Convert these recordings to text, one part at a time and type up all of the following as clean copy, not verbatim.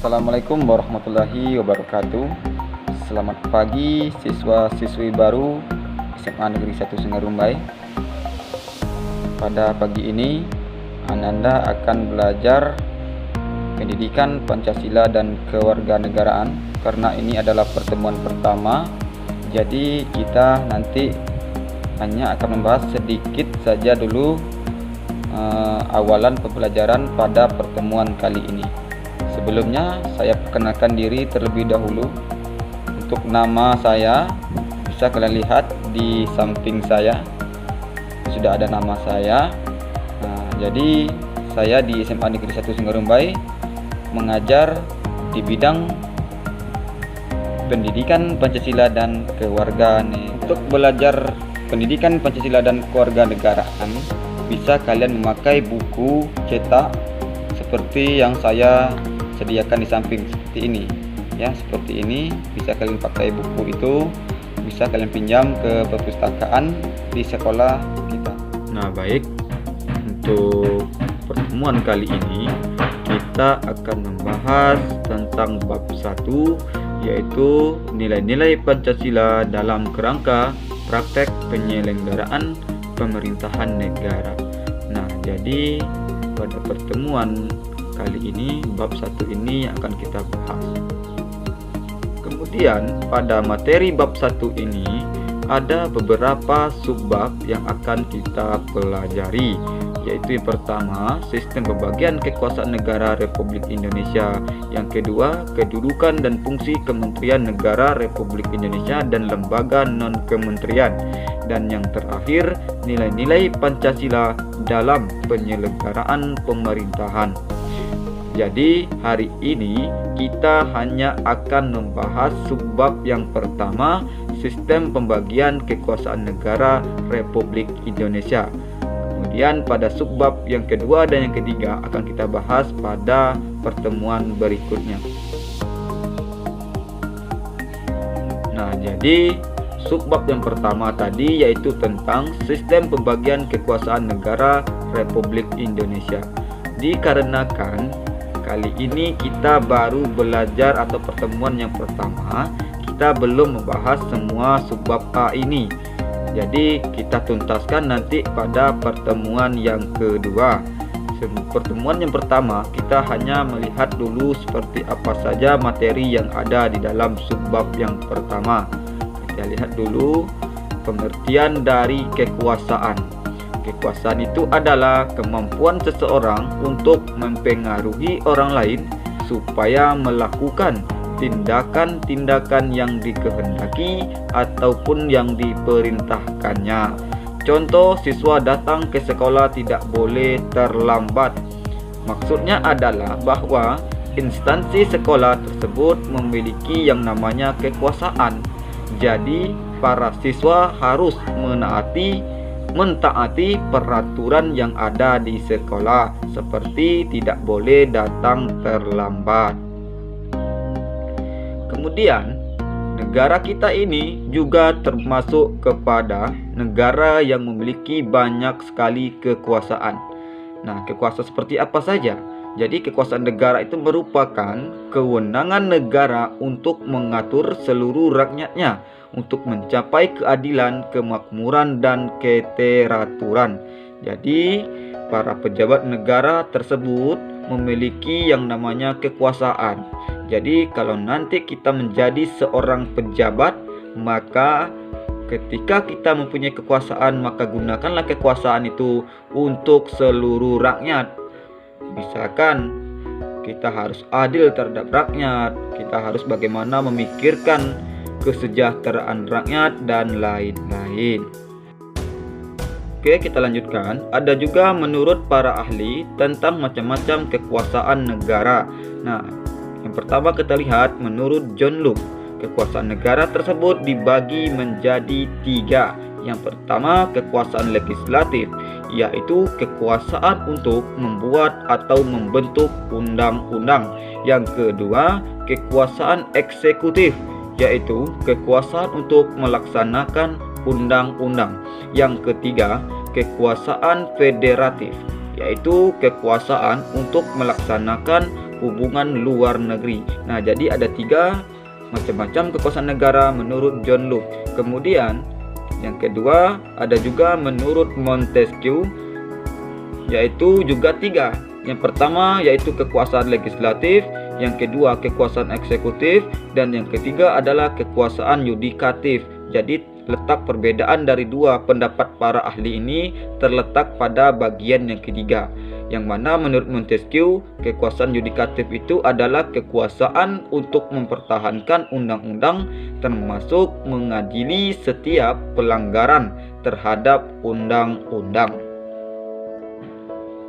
Assalamualaikum warahmatullahi wabarakatuh. Selamat pagi siswa-siswi baru SMA Negeri 1 Sungai Rumbai. Pada pagi ini Ananda akan belajar pendidikan Pancasila dan kewarganegaraan. Karena ini adalah pertemuan pertama, jadi kita nanti hanya akan membahas sedikit saja dulu awalan pembelajaran pada pertemuan kali ini. Sebelumnya saya perkenalkan diri terlebih dahulu. Untuk nama saya bisa kalian lihat di samping saya, sudah ada nama saya. Jadi saya di SMA Negeri 1 Sungai Rumbai mengajar di bidang pendidikan Pancasila dan kewarganegaraan. Untuk belajar pendidikan Pancasila dan kewarganegaraan bisa kalian memakai buku cetak seperti yang saya sediakan di samping seperti ini ya, seperti ini. Bisa kalian pakai buku itu, bisa kalian pinjam ke perpustakaan di sekolah kita. Nah baik, untuk pertemuan kali ini kita akan membahas tentang bab 1, yaitu nilai-nilai Pancasila dalam kerangka praktek penyelenggaraan pemerintahan negara. Nah jadi pada pertemuan kali ini bab 1 ini akan kita bahas. Kemudian pada materi bab 1 ini ada beberapa subbab yang akan kita pelajari, yaitu yang pertama sistem pembagian kekuasaan negara Republik Indonesia, yang kedua kedudukan dan fungsi Kementerian Negara Republik Indonesia dan lembaga non-kementerian, dan yang terakhir nilai-nilai Pancasila dalam penyelenggaraan pemerintahan. Jadi hari ini kita hanya akan membahas subbab yang pertama, sistem pembagian kekuasaan negara Republik Indonesia. Kemudian pada subbab yang kedua dan yang ketiga akan kita bahas pada pertemuan berikutnya. Nah jadi subbab yang pertama tadi yaitu tentang sistem pembagian kekuasaan negara Republik Indonesia. Dikarenakan kali ini kita baru belajar atau pertemuan yang pertama, kita belum membahas semua subbab A ini. Jadi kita tuntaskan nanti pada pertemuan yang kedua. Pertemuan yang pertama kita hanya melihat dulu seperti apa saja materi yang ada di dalam subbab yang pertama. Kita lihat dulu pengertian dari kekuasaan. Kekuasaan itu adalah kemampuan seseorang untuk mempengaruhi orang lain supaya melakukan tindakan-tindakan yang dikehendaki ataupun yang diperintahkannya. Contoh, siswa datang ke sekolah tidak boleh terlambat. Maksudnya adalah bahwa instansi sekolah tersebut memiliki yang namanya kekuasaan. Jadi, para siswa harus mentaati peraturan yang ada di sekolah, seperti tidak boleh datang terlambat. Kemudian, negara kita ini juga termasuk kepada negara yang memiliki banyak sekali kekuasaan. Nah, kekuasaan seperti apa saja? Jadi, kekuasaan negara itu merupakan kewenangan negara untuk mengatur seluruh rakyatnya untuk mencapai keadilan, kemakmuran, dan keteraturan. Jadi, para pejabat negara tersebut memiliki yang namanya kekuasaan. Jadi, kalau nanti kita menjadi seorang pejabat, maka ketika kita mempunyai kekuasaan, maka gunakanlah kekuasaan itu untuk seluruh rakyat. Misalkan kita harus adil terhadap rakyat, kita harus bagaimana memikirkan kesejahteraan rakyat dan lain-lain. Oke, kita lanjutkan. Ada juga menurut para ahli tentang macam-macam kekuasaan negara. Nah, yang pertama kita lihat menurut John Locke, kekuasaan negara tersebut dibagi menjadi 3. Yang pertama kekuasaan legislatif, yaitu kekuasaan untuk membuat atau membentuk undang-undang. Yang kedua kekuasaan eksekutif, yaitu kekuasaan untuk melaksanakan undang-undang. Yang ketiga, kekuasaan federatif, yaitu kekuasaan untuk melaksanakan hubungan luar negeri. Nah, jadi ada 3 macam-macam kekuasaan negara menurut John Locke. Kemudian yang kedua ada juga menurut Montesquieu, yaitu juga 3. Yang pertama yaitu kekuasaan legislatif, yang kedua kekuasaan eksekutif, dan yang ketiga adalah kekuasaan yudikatif. Jadi letak perbedaan dari 2 pendapat para ahli ini terletak pada bagian yang ketiga, yang mana menurut Montesquieu kekuasaan yudikatif itu adalah kekuasaan untuk mempertahankan undang-undang, termasuk mengadili setiap pelanggaran terhadap undang-undang.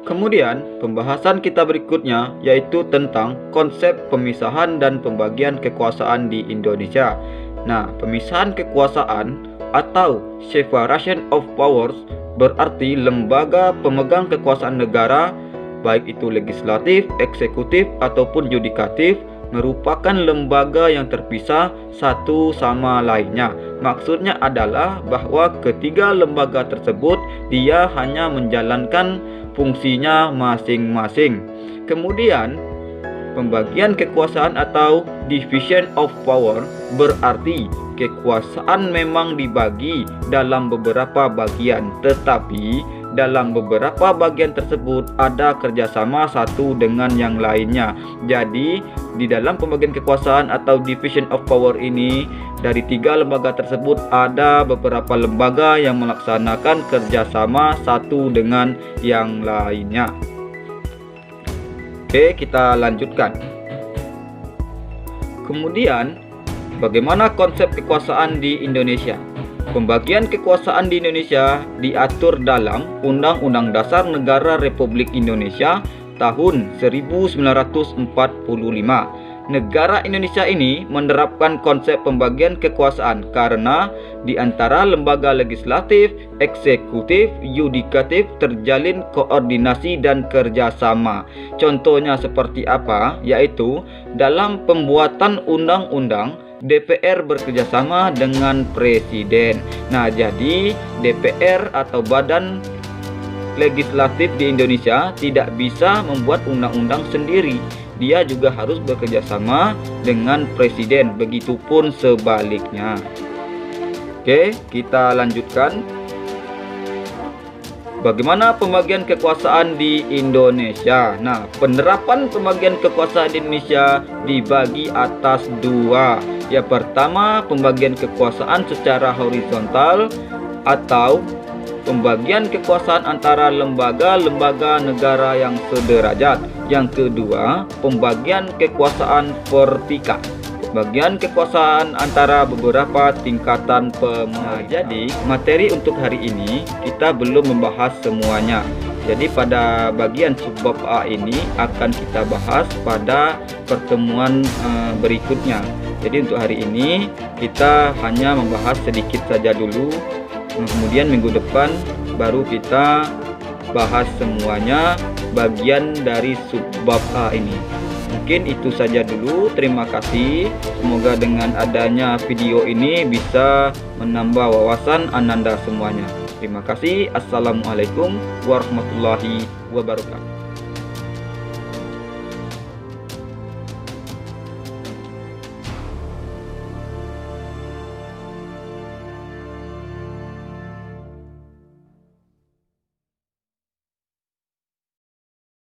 Kemudian pembahasan kita berikutnya yaitu tentang konsep pemisahan dan pembagian kekuasaan di Indonesia. Nah, pemisahan kekuasaan atau separation of powers berarti lembaga pemegang kekuasaan negara, baik itu legislatif, eksekutif, ataupun yudikatif, merupakan lembaga yang terpisah satu sama lainnya. Maksudnya adalah bahwa ketiga lembaga tersebut dia hanya menjalankan fungsinya masing-masing. Kemudian pembagian kekuasaan atau division of power berarti kekuasaan memang dibagi dalam beberapa bagian, tetapi dalam beberapa bagian tersebut ada kerjasama satu dengan yang lainnya. Jadi di dalam pembagian kekuasaan atau division of power ini, dari 3 lembaga tersebut ada beberapa lembaga yang melaksanakan kerjasama satu dengan yang lainnya. Oke, kita lanjutkan. Kemudian bagaimana konsep kekuasaan di Indonesia? Pembagian kekuasaan di Indonesia diatur dalam Undang-Undang Dasar Negara Republik Indonesia tahun 1945. Negara Indonesia ini menerapkan konsep pembagian kekuasaan karena di antara lembaga legislatif, eksekutif, yudikatif terjalin koordinasi dan kerjasama. Contohnya seperti apa? Yaitu dalam pembuatan undang-undang, DPR bekerjasama dengan Presiden. Nah, jadi DPR atau Badan Legislatif di Indonesia tidak bisa membuat undang-undang sendiri. Dia juga harus bekerjasama dengan Presiden. Begitupun sebaliknya. Oke, kita lanjutkan. Bagaimana pembagian kekuasaan di Indonesia? Nah, penerapan pembagian kekuasaan di Indonesia dibagi atas 2. Yang pertama, pembagian kekuasaan secara horizontal atau pembagian kekuasaan antara lembaga-lembaga negara yang sederajat. Yang kedua, pembagian kekuasaan vertikal. Pembagian kekuasaan antara beberapa tingkatan pemerintah. Jadi, materi untuk hari ini kita belum membahas semuanya. Jadi pada bagian subbab A ini akan kita bahas pada pertemuan berikutnya. Jadi untuk hari ini kita hanya membahas sedikit saja dulu. Kemudian minggu depan baru kita bahas semuanya bagian dari subbab A ini. Mungkin itu saja dulu. Terima kasih. Semoga dengan adanya video ini bisa menambah wawasan Ananda semuanya. Terima kasih. Assalamualaikum warahmatullahi wabarakatuh.